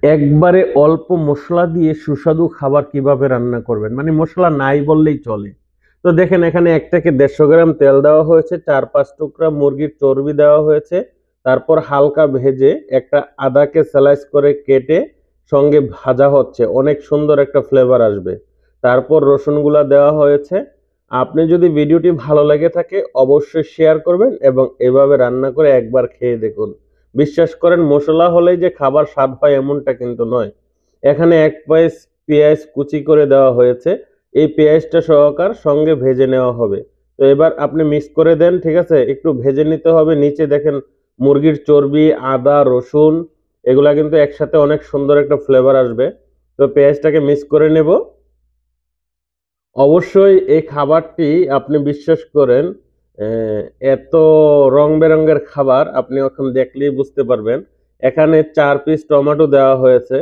একবারে অল্প মশলা দিয়ে সুস্বাদু খাবার কিভাবে রান্না করবেন, মানে মশলা নাই বললেই চলে। তো দেখেন, এখানে 1 থেকে 150 গ্রাম তেল দেওয়া হয়েছে, 4-5 টুকরা মুরগির চর্বি দেওয়া হয়েছে, তারপর হালকা ভেজে একটা আদাকে স্লাইস করে কেটে সঙ্গে ভাজা হচ্ছে, অনেক সুন্দর একটা ফ্লেভার আসবে। তারপর রসুনগুলা দেওয়া হয়েছে। আপনি যদি ভিডিওটি ভালো লেগে থাকে অবশ্যই শেয়ার করবেন এবং এভাবে রান্না করে একবার খেয়ে দেখুন। বিশ্বাস করেন, মশলা হলেই যে খাবার স্বাদ হয় এমনটা কিন্তু নয়। এখানে 1 পিস পেঁয়াজ কুচি করে দেওয়া হয়েছে, এই পেঁয়াজটা সহকার সঙ্গে ভেজে নেওয়া হবে। তো এবার আপনি মিক্স করে দেন, ঠিক আছে, একটু ভেজে নিতে হবে। নিচে দেখেন মুরগির চর্বি, আদা, রসুন এগুলা কিন্তু একসাথে অনেক সুন্দর একটা ফ্লেভার আসবে। তো পেঁয়াজটাকে মিক্স করে নেব। অবশ্যই এই খাবারটি আপনি বিশ্বাস করেন, আহ, এত রং বেরঙের খাবার আপনি এখন দেখলেই বুঝতে পারবেন। এখানে 4 পিস টমেটো দেওয়া হয়েছে,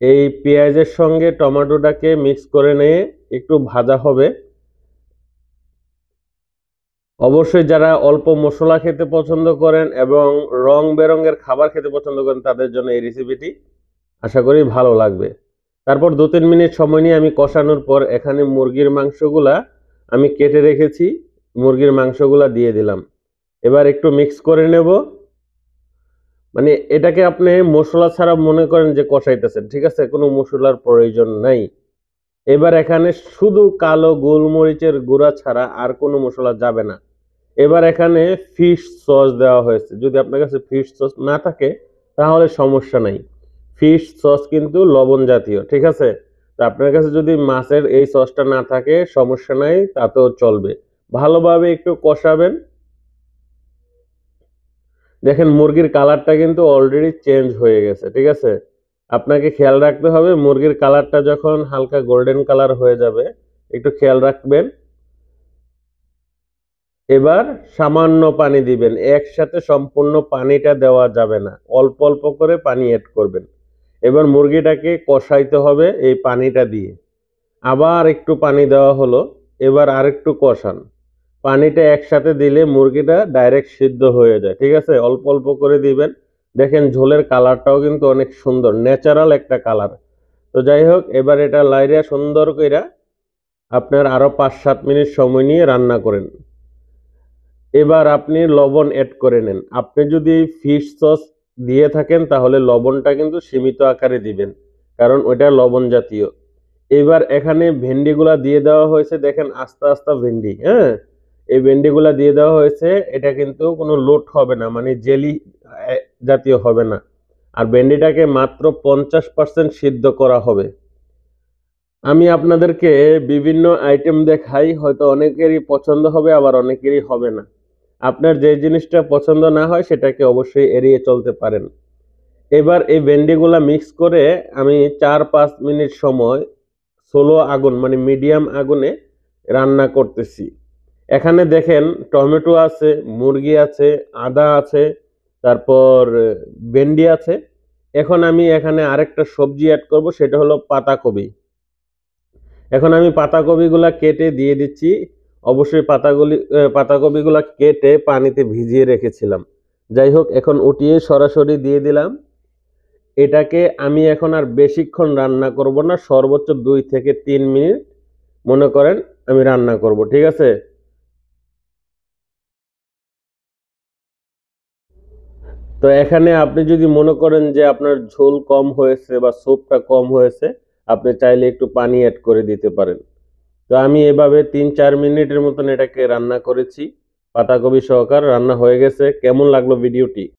এই পেঁয়াজের সঙ্গে টমেটোটাকে মিক্স করে নিয়ে একটু ভাজা হবে। অবশ্যই যারা অল্প মশলা খেতে পছন্দ করেন এবং রং বেরঙের খাবার খেতে পছন্দ করেন তাদের জন্য এই রেসিপিটি আশা করি ভালো লাগবে। তারপর 2-3 মিনিট সময় নিয়ে আমি কষানোর পর এখানে মুরগির মাংসগুলা আমি কেটে রেখেছি, মুরগির মাংসগুলা দিয়ে দিলাম। এবার একটু মিক্স করে নেব। মানে এটাকে আপনি মশলা ছাড়া মনে করেন যে কষাইতেছেন, ঠিক আছে, কোনো মশলার প্রয়োজন নাই। এবার এখানে শুধু কালো গোলমরিচের গুঁড়া ছাড়া আর কোনো মশলা যাবে না। এবার এখানে ফিশ সস দেওয়া হয়েছে, যদি আপনার কাছে ফিশ সস না থাকে তাহলে সমস্যা নাই। ফিশ সস কিন্তু লবণ জাতীয়, ঠিক আছে। তো আপনার কাছে যদি মাছের এই সসটা না থাকে সমস্যা নাই, তাতেও চলবে। ভালোভাবে একটু কষাবেন। দেখেন মুরগির কালারটা কিন্তু অলরেডি চেঞ্জ হয়ে গেছে, ঠিক আছে। আপনাকে খেয়াল রাখতে হবে মুরগির কালারটা যখন হালকা গোল্ডেন কালার হয়ে যাবে, একটু খেয়াল রাখবেন। এবার সামান্য পানি দিবেন, একসাথে সম্পূর্ণ পানিটা দেওয়া যাবে না, অল্প অল্প করে পানি অ্যাড করবেন। এবার মুরগিটাকে কষাইতে হবে এই পানিটা দিয়ে। আবার একটু পানি দেওয়া হলো, এবার আরেকটু কষান। পানিটা একসাথে দিলে মুরগিটা ডাইরেক্ট সিদ্ধ হয়ে যায়, ঠিক আছে, অল্প অল্প করে দিবেন। দেখেন ঝোলের কালারটাও কিন্তু অনেক সুন্দর, ন্যাচারাল একটা কালার। তো যাই হোক, এবার এটা লাইরা সুন্দর কইরা আপনার আরো 5-7 মিনিট সময় নিয়ে রান্না করেন। এবার আপনি লবণ অ্যাড করে নেন। আপনি যদি ফিশ সস দিয়ে থাকেন তাহলে লবণটা কিন্তু সীমিত আকারে দিবেন, কারণ ওইটা লবণ জাতীয়। এবার এখানে ভেন্ডিগুলা দিয়ে দেওয়া হয়েছে, দেখেন আস্তে আস্তে ভেন্ডি, হ্যাঁ, এই ভেন্ডিগুলা দিয়ে দেওয়া হয়েছে। এটা কিন্তু কোনো লোট হবে না, মানে জেলি জাতীয় হবে না। আর ভেন্ডিটাকে মাত্র 50% সিদ্ধ করা হবে। আমি আপনাদেরকে বিভিন্ন আইটেম দেখাই, হয়তো অনেকেরই পছন্দ হবে আবার অনেকেরই হবে না। আপনার যে জিনিসটা পছন্দ না হয় সেটাকে অবশ্যই এড়িয়ে চলতে পারেন। এবার এই ভেন্ডিগুলা মিক্স করে আমি 4-5 মিনিট সময় স্লো আগুন মানে মিডিয়াম আগুনে রান্না করতেছি। এখানে দেখেন টমেটো আছে, মুরগি আছে, আদা আছে, তারপর ভেন্ডি আছে। এখন আমি এখানে আরেকটা সবজি অ্যাড করব, সেটা হলো পাতাকপি। এখন আমি পাতাকপিগুলা কেটে দিয়ে দিচ্ছি। অবশ্যই পাতাকপিগুলা কেটে পানিতে ভিজিয়ে রেখেছিলাম। যাই হোক, এখন উঠিয়ে সরাসরি দিয়ে দিলাম। এটাকে আমি এখন আর বেশিক্ষণ রান্না করব না, সর্বোচ্চ 2 থেকে 3 মিনিট মনে করেন আমি রান্না করব, ঠিক আছে। তো এখানে আপনি যদি মনে করেন যে আপনার ঝোল কম হয়েছে বা স্যুপটা কম হয়েছে, আপনি চাইলে একটু পানি অ্যাড করে দিতে পারেন। তো আমি এভাবে 3-4 মিনিটের মতন এটাকে রান্না করেছি, পাতাকপি সহকার রান্না হয়ে গেছে। কেমন লাগলো ভিডিওটি?